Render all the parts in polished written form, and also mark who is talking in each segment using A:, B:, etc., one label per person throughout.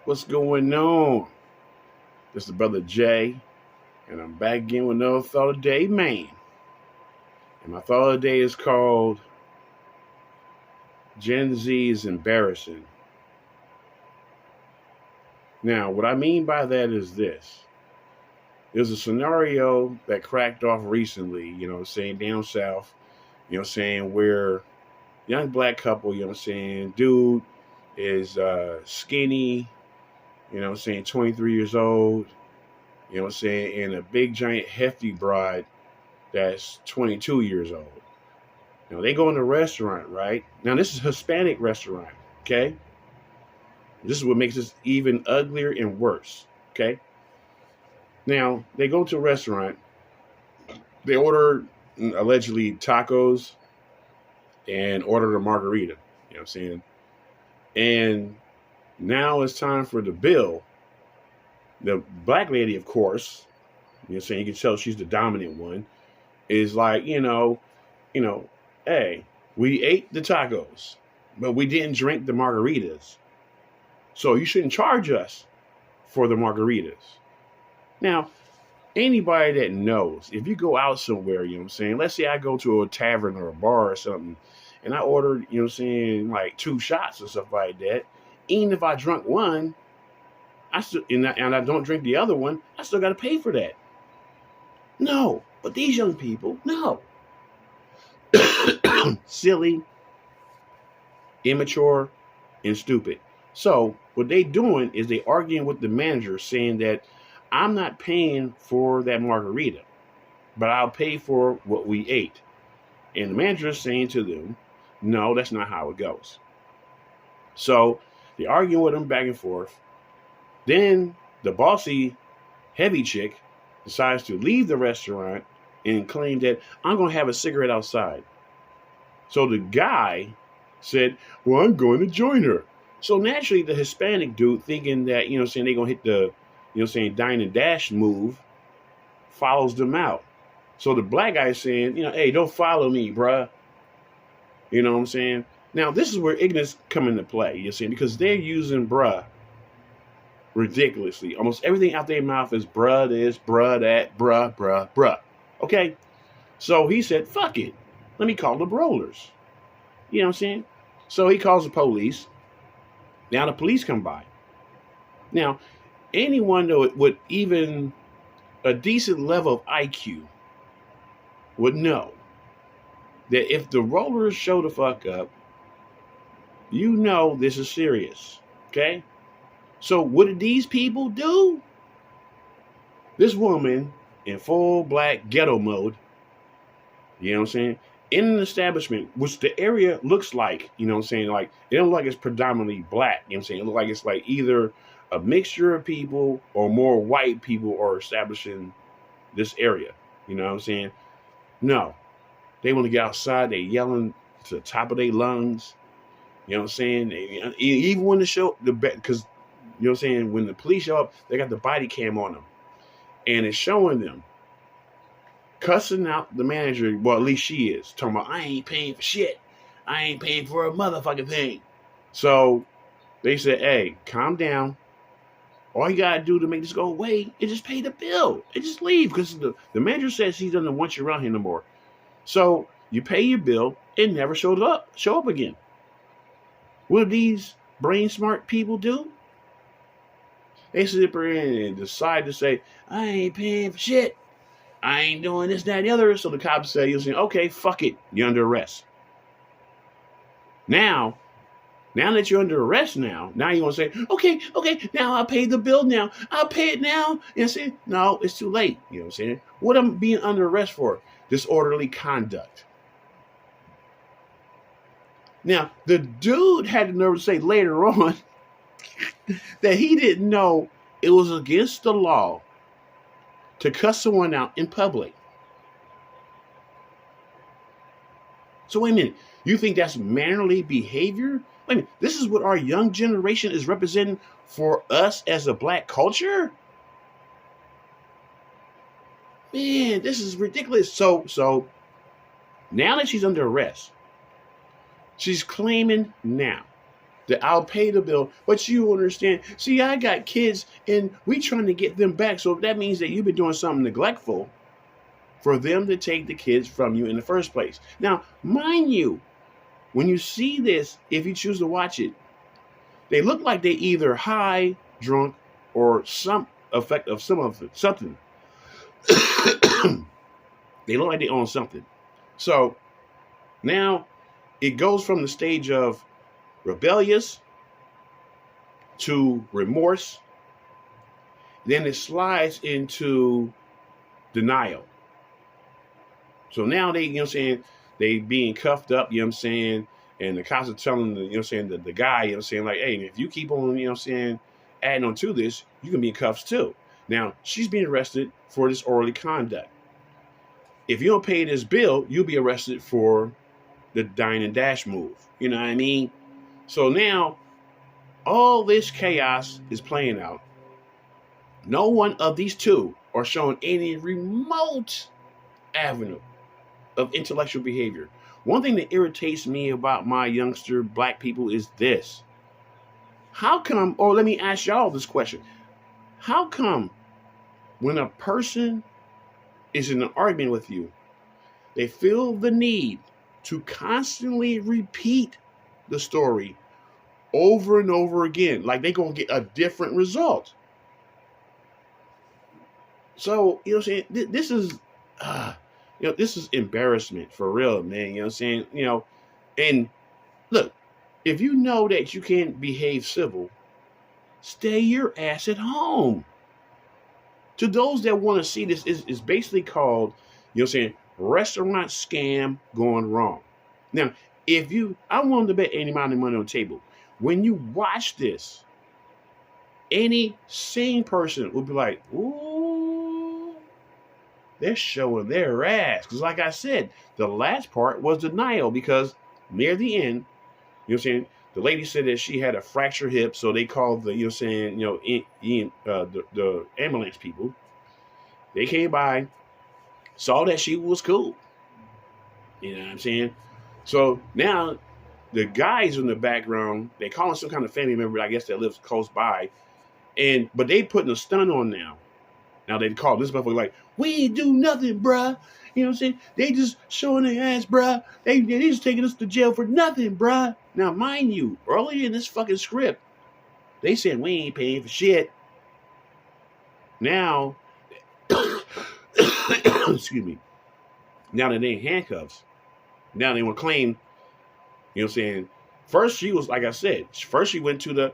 A: What's going on? This is the brother Jay, and I'm back again with another thought of the day, man. And my thought of the day is called Gen Z is embarrassing. Now, what I mean by that is this. There's a scenario that cracked off recently, saying down south, saying where young black couple, saying dude is skinny, saying 23 years old, saying, and a big giant hefty bride that's 22 years old. Now they go in a restaurant, right? Now this is a Hispanic restaurant, okay? This is what makes this even uglier and worse, okay? Now they go to a restaurant, they order allegedly tacos and order a margarita, you know what I'm saying? And now it's time for the bill. The black lady, of course, you can tell she's the dominant one, is like, hey, we ate the tacos, but we didn't drink the margaritas. So you shouldn't charge us for the margaritas. Now, anybody that knows, if you go out somewhere, let's say I go to a tavern or a bar or something, and I ordered, like 2 shots or stuff like that, even if I drunk one, and I don't drink the other one, I still got to pay for that. No, but these young people, no. Silly, immature, and stupid. So what they doing is they arguing with the manager saying that I'm not paying for that margarita, but I'll pay for what we ate. And the manager is saying to them, no, that's not how it goes. So they arguing with them back and forth. Then the bossy heavy chick decides to leave the restaurant and claim that I'm going to have a cigarette outside. So the guy said, well, I'm going to join her. So naturally, the Hispanic dude thinking that, they're going to hit the, dine and dash move, follows them out. So the black guy is saying, hey, don't follow me, bruh. You know what I'm saying? Now, this is where ignorance come into play, you're saying, because they're using bruh ridiculously. Almost everything out their mouth is bruh this, bruh that, bruh. Okay? So he said, fuck it. Let me call the rollers. You know what I'm saying? So he calls the police. Now the police come by. Now, anyone with even a decent level of IQ would know that if the rollers show the fuck up, this is serious. Okay? So what did these people do? This woman in full black ghetto mode, you know what I'm saying, in an establishment, which the area looks like, like it don't look like it's predominantly black, you know what I'm saying? It looks like it's like either a mixture of people or more white people are establishing this area, you know what I'm saying? No, they want to get outside, they yelling to the top of their lungs, you know what I'm saying? Even when the show, because you know what I'm saying? When the police show up, they got the body cam on them. And it's showing them cussing out the manager. Well, at least she is. Talking about, I ain't paying for shit. I ain't paying for a motherfucking thing. So they said, hey, calm down. All you got to do to make this go away is just pay the bill. And just leave. Because the manager says he doesn't want you around here no more. So you pay your bill and never show up again. What do these brain smart people do? They sit there and decide to say, I ain't paying for shit. I ain't doing this, that, and the other. So the cops say, okay, fuck it. You're under arrest. Now that you're under arrest now you want to say, okay, now I'll pay the bill now. I'll pay it now. And say, no, it's too late. You know what I'm saying? What am I being under arrest for? Disorderly conduct. Now, the dude had the nerve to say later on that he didn't know it was against the law to cuss someone out in public. So wait a minute, you think that's mannerly behavior? Wait a minute, this is what our young generation is representing for us as a black culture? Man, this is ridiculous. So now that she's under arrest, she's claiming now that I'll pay the bill, but you understand. See, I got kids and we trying to get them back. So that means that you've been doing something neglectful for them to take the kids from you in the first place. Now, mind you, when you see this, if you choose to watch it, they look like they either high, drunk, or some effect of something. They look like they own something. So now it goes from the stage of rebellious to remorse. Then it slides into denial. So now they, they being cuffed up, and the cops are telling the guy, like, hey, if you keep on, adding on to this, you can be in cuffs too. Now she's being arrested for disorderly conduct. If you don't pay this bill, you'll be arrested for the dine and dash move. You know what I mean? So now all this chaos is playing out. No one of these two are showing any remote avenue of intellectual behavior. One thing that irritates me about my youngster black people is this. How come, or let me ask y'all this question. How come when a person is in an argument with you, they feel the need to constantly repeat the story over and over again, like they're going to get a different result? So, this is, this is embarrassment for real, man. And look, if you know that you can't behave civil, stay your ass at home. To those that want to see this, is basically called, restaurant scam gone wrong. Now, I want to bet any amount of money on the table. When you watch this, any sane person will be like, ooh, they're showing their ass. Because like I said, the last part was denial, because near the end, the lady said that she had a fractured hip, so they called the, the ambulance people. They came by, saw that she was cool. You know what I'm saying? So now the guys in the background, they calling some kind of family member, I guess, that lives close by, but they putting a stun on now. Now they call this motherfucker like, we ain't do nothing, bruh. You know what I'm saying? They just showing their ass, bruh. They just taking us to jail for nothing, bruh. Now, mind you, earlier in this fucking script, they said we ain't paying for shit. Now, excuse me. Now that they in handcuffs, now they want to claim, First, she was, like I said, first she went to the,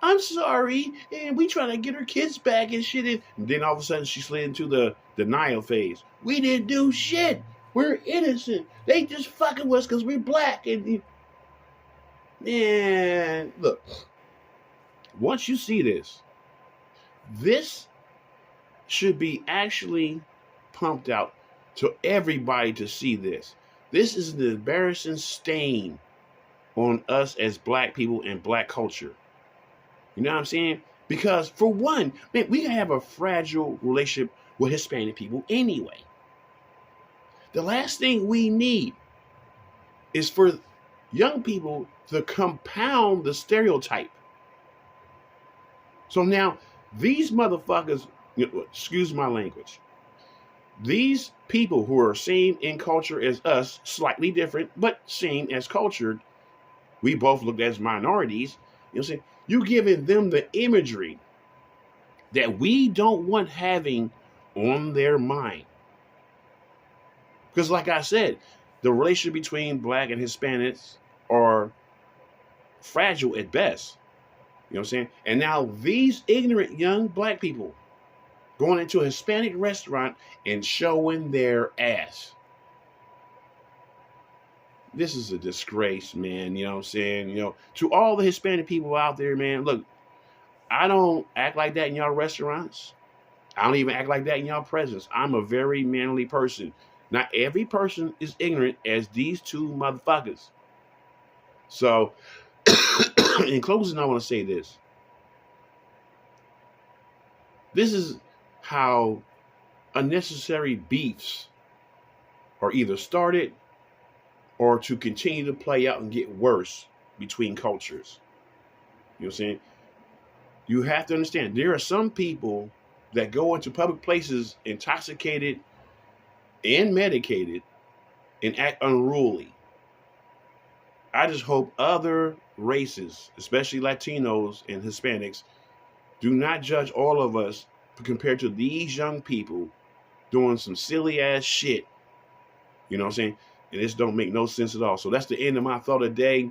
A: I'm sorry, and we trying to get her kids back and shit. And then all of a sudden she slid into the denial phase. We didn't do shit. We're innocent. They just fucking with us because we're black. And man, look, once you see this should be actually pumped out to everybody to see this. This is an embarrassing stain on us as black people and black culture. You know what I'm saying? Because for one, man, we have a fragile relationship with Hispanic people anyway. The last thing we need is for young people to compound the stereotype. So now these motherfuckers, excuse my language, these people who are same in culture as us, slightly different, but same as cultured, we both looked as minorities. You know what I'm saying? You giving them the imagery that we don't want having on their mind. Because like I said, the relationship between black and Hispanics are fragile at best. You know what I'm saying? And now these ignorant young black people going into a Hispanic restaurant and showing their ass. This is a disgrace, man. You know what I'm saying? To all the Hispanic people out there, man, look, I don't act like that in y'all restaurants. I don't even act like that in y'all presence. I'm a very manly person. Not every person is ignorant as these two motherfuckers. So, in closing, I want to say this. This is how unnecessary beefs are either started or to continue to play out and get worse between cultures. You know what I'm saying? You have to understand there are some people that go into public places intoxicated and medicated and act unruly. I just hope other races, especially Latinos and Hispanics, do not judge all of us compared to these young people doing some silly ass shit. You know what I'm saying? And this don't make no sense at all. So that's the end of my thought of the day.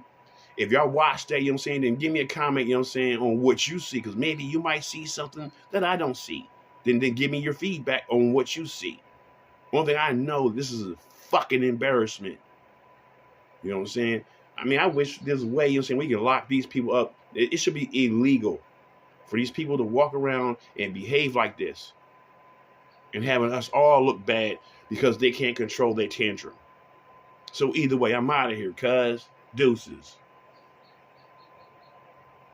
A: If y'all watch that, you know what I'm saying, then give me a comment, you know what I'm saying, on what you see. Because maybe you might see something that I don't see. Then give me your feedback on what you see. One thing I know, this is a fucking embarrassment. You know what I'm saying? I mean, I wish there's a way, you know what I'm saying, we can lock these people up. It should be illegal for these people to walk around and behave like this and having us all look bad because they can't control their tantrum. So either way, I'm out of here, cuz. Deuces.